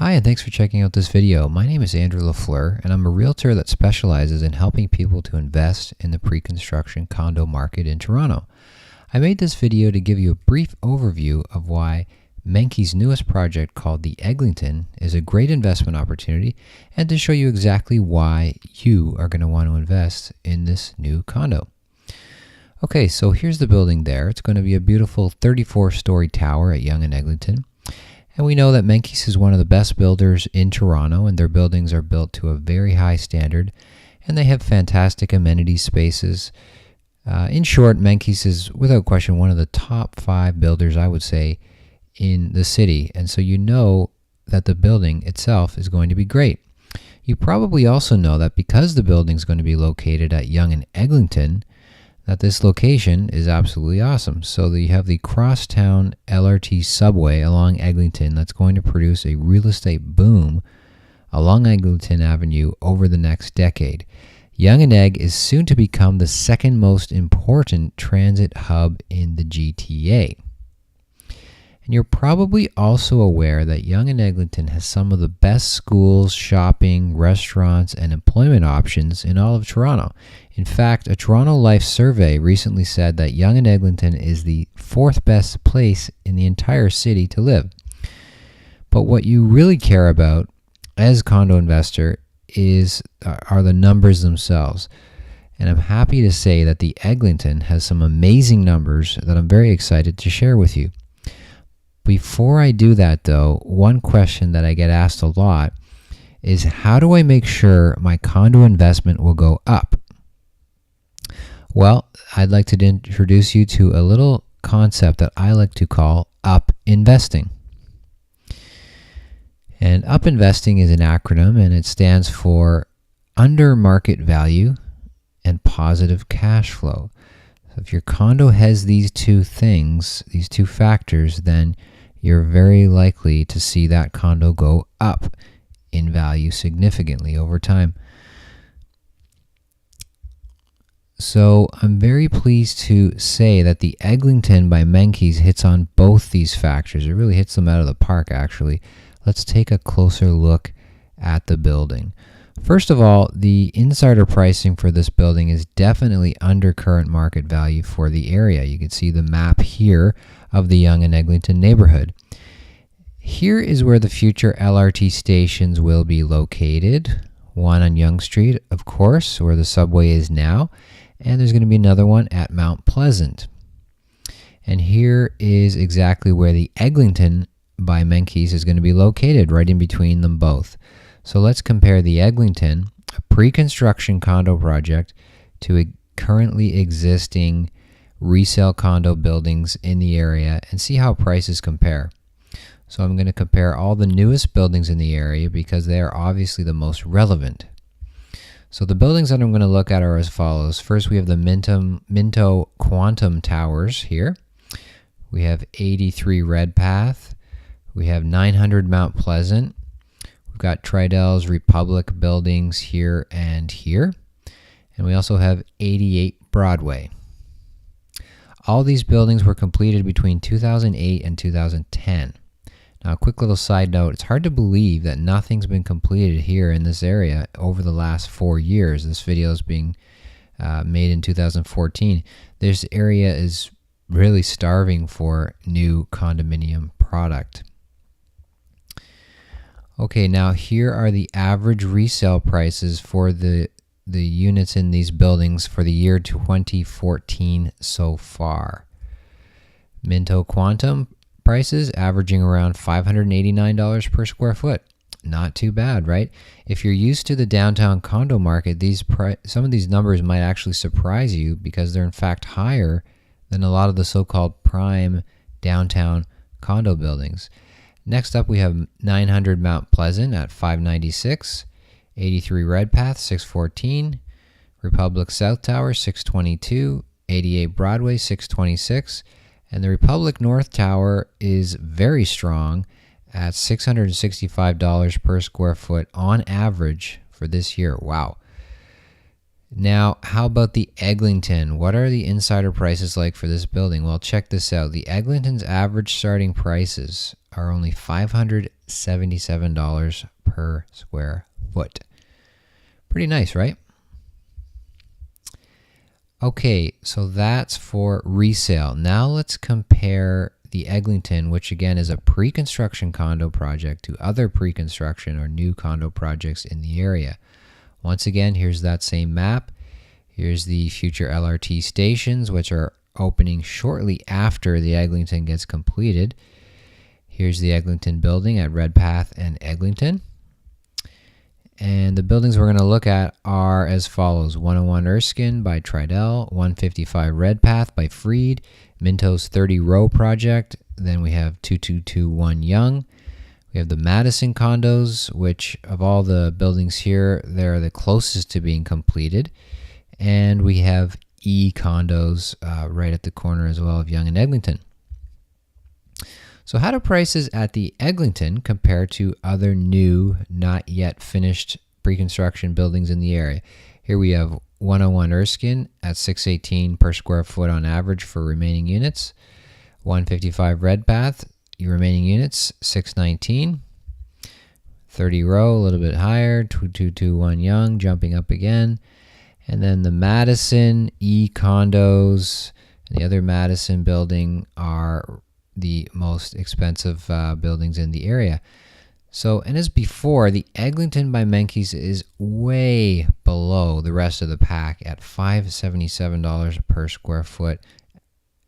Hi, and thanks for checking out this video. My name is Andrew Fleur, and I'm a realtor that specializes in helping people to invest in the pre-construction condo market in Toronto. I made this video to give you a brief overview of why Menkes' newest project called the Eglinton is a great investment opportunity, and to show you exactly why you are going to want to invest in this new condo. Okay, so here's the building there. It's going to be a beautiful 34-story tower at Yonge and Eglinton. And we know that Menkes is one of the best builders in Toronto, and their buildings are built to a very high standard, and they have fantastic amenity spaces. In short, Menkes is without question one of the top 5 builders, I would say, in the city. And so you know that the building itself is going to be great. You probably also know that because the building is going to be located at Yonge and Eglinton, that this location is absolutely awesome. So you have the crosstown LRT subway along Eglinton that's going to produce a real estate boom along Eglinton Avenue over the next decade. Yonge and Egg is soon to become the second most important transit hub in the GTA. And you're probably also aware that Yonge and Eglinton has some of the best schools, shopping, restaurants, and employment options in all of Toronto. In fact, a Toronto Life survey recently said that Yonge and Eglinton is the 4th best place in the entire city to live. But what you really care about as a condo investor are the numbers themselves. And I'm happy to say that the Eglinton has some amazing numbers that I'm very excited to share with you. Before I do that though, one question that I get asked a lot is, how do I make sure my condo investment will go up? Well, I'd like to introduce you to a little concept that I like to call up investing. And up investing is an acronym, and it stands for under market value and positive cash flow. So if your condo has these two things, these two factors, then you're very likely to see that condo go up in value significantly over time. So I'm very pleased to say that the Eglinton by Menkes hits on both these factors. It really hits them out of the park, actually. Let's take a closer look at the building. First of all, the insider pricing for this building is definitely under current market value for the area. You can see the map here of the Yonge and Eglinton neighborhood. Here is where the future LRT stations will be located. One on Yonge Street, of course, where the subway is now, and there's going to be another one at Mount Pleasant. And here is exactly where the Eglinton by Menkes is going to be located, right in between them both. So let's compare the Eglinton, a pre-construction condo project, to a currently existing resale condo buildings in the area and see how prices compare. So I'm going to compare all the newest buildings in the area because they are obviously the most relevant. So the buildings that I'm going to look at are as follows. First, we have the Minto Quantum Towers here. We have 83 Redpath. We have 900 Mount Pleasant. We've got Tridell's Republic buildings here and here. And we also have 88 Broadway. All these buildings were completed between 2008 and 2010. Now, a quick little side note, it's hard to believe that nothing's been completed here in this area over the last 4 years. This video is being made in 2014. This area is really starving for new condominium product. Okay, now here are the average resale prices for the units in these buildings for the year 2014 so far. Minto Quantum prices averaging around $589 per square foot. Not too bad, right? If you're used to the downtown condo market, some of these numbers might actually surprise you because they're in fact higher than a lot of the so-called prime downtown condo buildings. Next up, we have 900 Mount Pleasant at $596, 83 Redpath $614, Republic South Tower $622, 88 Broadway $626, and the Republic North Tower is very strong at $665 per square foot on average for this year. Wow. Now, how about the Eglinton? What are the insider prices like for this building? Well, check this out. The Eglinton's average starting prices are only $577 per square foot. Pretty nice, right? Okay, so that's for resale. Now let's compare the Eglinton, which again is a pre-construction condo project, to other pre-construction or new condo projects in the area. Once again, here's that same map. Here's the future LRT stations, which are opening shortly after the Eglinton gets completed. Here's the Eglinton building at Redpath and Eglinton. And the buildings we're going to look at are as follows: 101 Erskine by Tridel, 155 Redpath by Freed, Minto's 30 Row project. Then we have 2221 Young. We have the Madison condos, which of all the buildings here, they're the closest to being completed. And we have E condos right at the corner as well of Young and Eglinton. So how do prices at the Eglinton compare to other new, not yet finished pre-construction buildings in the area? Here we have 101 Erskine at $618 per square foot on average for remaining units. 155 Redpath, your remaining units, $619. 30 Row, a little bit higher. 2221 Young, jumping up again. And then the Madison E condos, and the other Madison building are the most expensive buildings in the area. So, and as before, the Eglinton by Menkes is way below the rest of the pack at $577 per square foot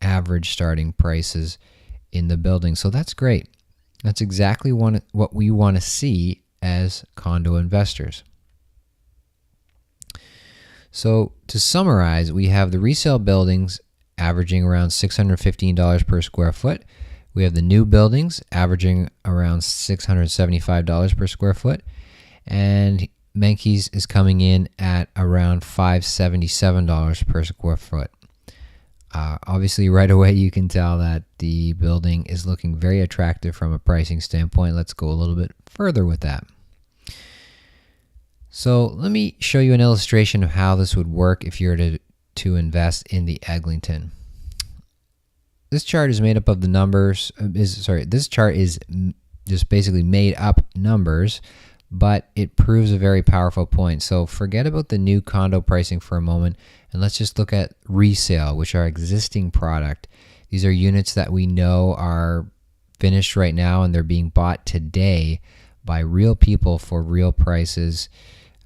average starting prices in the building. So that's great. That's exactly what we want to see as condo investors. So to summarize, we have the resale buildings averaging around $615 per square foot. We have the new buildings averaging around $675 per square foot. And Menkes is coming in at around $577 per square foot. Obviously, right away you can tell that the building is looking very attractive from a pricing standpoint. Let's go a little bit further with that. So let me show you an illustration of how this would work if you were to invest in the Eglinton. This chart is made up of the numbers. This chart is just basically made up numbers, but it proves a very powerful point. So forget about the new condo pricing for a moment, and let's just look at resale, which are existing product. These are units that we know are finished right now, and they're being bought today by real people for real prices,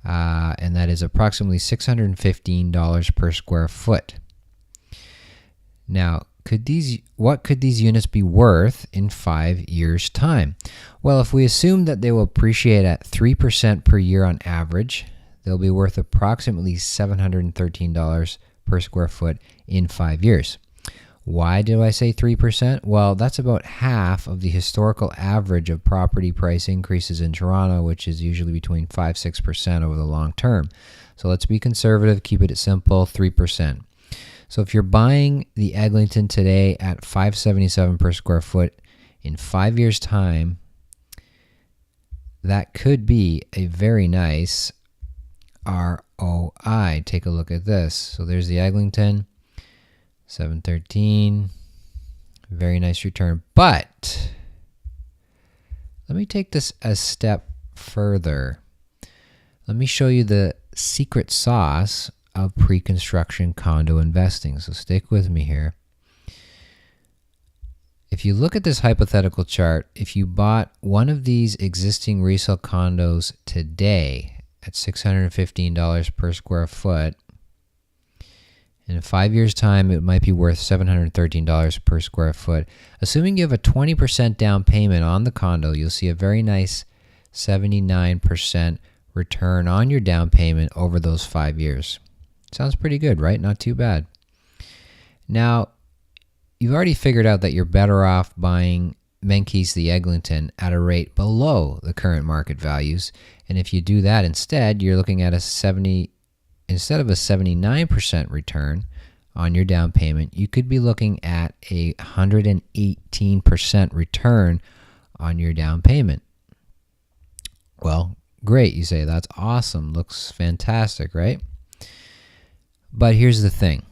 and that is approximately $615 per square foot. Now, what could these units be worth in 5 years' time? Well, if we assume that they will appreciate at 3% per year on average, they'll be worth approximately $713 per square foot in 5 years. Why do I say 3%? Well, that's about half of the historical average of property price increases in Toronto, which is usually between 5-6% over the long term. So let's be conservative, keep it simple, 3%. So if you're buying the Eglinton today at $577 per square foot in 5 years' time, that could be a very nice ROI. Take a look at this. So there's the Eglinton, $713, very nice return. But let me take this a step further. Let me show you the secret sauce of pre-construction condo investing. So stick with me here. If you look at this hypothetical chart, if you bought one of these existing resale condos today at $615 per square foot, in 5 years' time, it might be worth $713 per square foot. Assuming you have a 20% down payment on the condo, you'll see a very nice 79% return on your down payment over those 5 years. Sounds pretty good, right? Not too bad. Now, you've already figured out that you're better off buying Menkes the Eglinton at a rate below the current market values. And if you do that instead, you're looking at instead of a 79% return on your down payment, you could be looking at a 118% return on your down payment. Well, great, you say, that's awesome, looks fantastic, right? But here's the thing.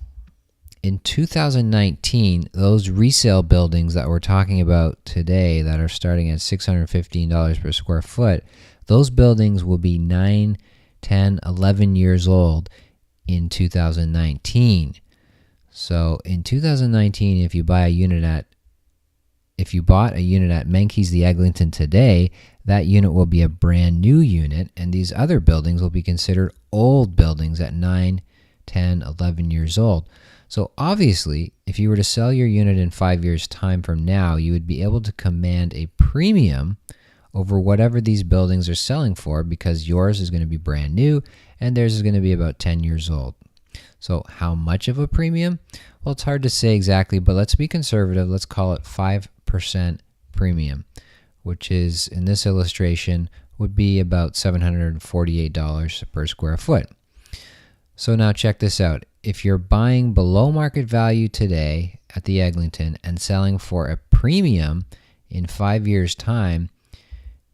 in 2019, those resale buildings that we're talking about today that are starting at $615 per square foot, those buildings will be 9, 10, 11 years old in 2019. So in 2019, if you bought a unit at Menkes the Eglinton today, that unit will be a brand new unit, and these other buildings will be considered old buildings at 9, 10, 11 years old. So obviously, if you were to sell your unit in 5 years' time from now, you would be able to command a premium over whatever these buildings are selling for, because yours is going to be brand new and theirs is going to be about 10 years old. So how much of a premium? Well, it's hard to say exactly, but let's be conservative. Let's call it 5% premium, which is, in this illustration, would be about $748 per square foot. So now check this out. If you're buying below market value today at the Eglinton and selling for a premium in 5 years' time,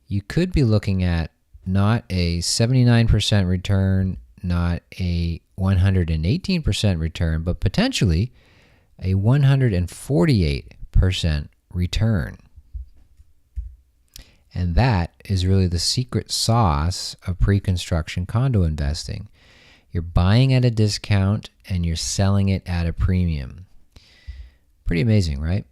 you could be looking at not a 79% return, not a 118% return, but potentially a 148% return. And that is really the secret sauce of pre-construction condo investing. You're buying at a discount and you're selling it at a premium. Pretty amazing, right?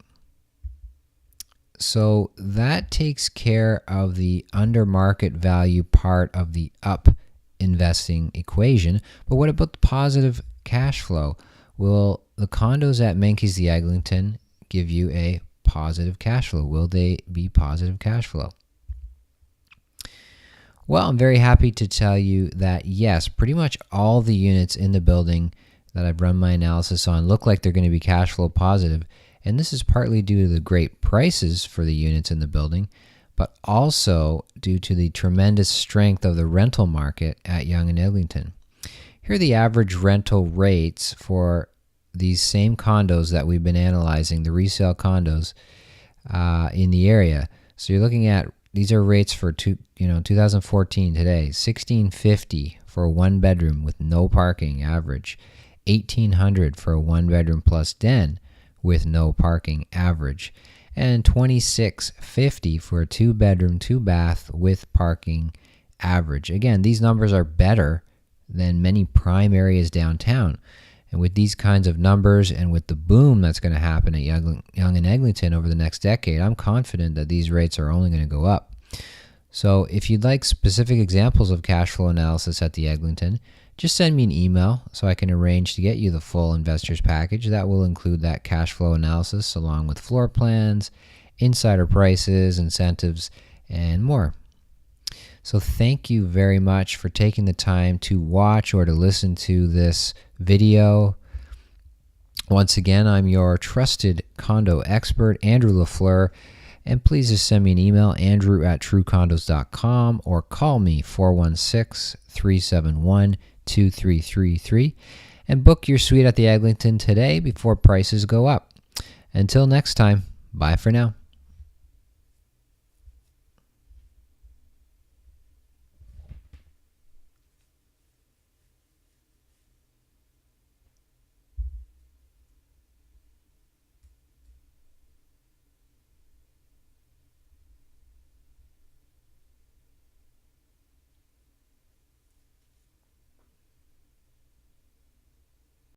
So that takes care of the under market value part of the up investing equation. But what about the positive cash flow? Will the condos at Menkes the Eglinton give you a positive cash flow? Will they be positive cash flow? Well, I'm very happy to tell you that yes, pretty much all the units in the building that I've run my analysis on look like they're going to be cash flow positive. And this is partly due to the great prices for the units in the building, but also due to the tremendous strength of the rental market at Yonge and Eglinton. Here are the average rental rates for these same condos that we've been analyzing, the resale condos in the area. So you're looking at, these are rates for 2014 today, $1,650 for a one bedroom with no parking average, $1,800 for a one bedroom plus den with no parking average, and $2,650 for a two bedroom, two bath with parking average. Again, these numbers are better than many prime areas downtown. And with these kinds of numbers and with the boom that's going to happen at Yonge and Eglinton over the next decade, I'm confident that these rates are only going to go up. So if you'd like specific examples of cash flow analysis at the Eglinton, just send me an email so I can arrange to get you the full investor's package. That will include that cash flow analysis along with floor plans, insider prices, incentives, and more. So thank you very much for taking the time to watch or to listen to this video. Once again, I'm your trusted condo expert, Andrew LaFleur, and please just send me an email, andrew@truecondos.com, or call me 416-371-2333, and book your suite at the Eglinton today before prices go up. Until next time, bye for now.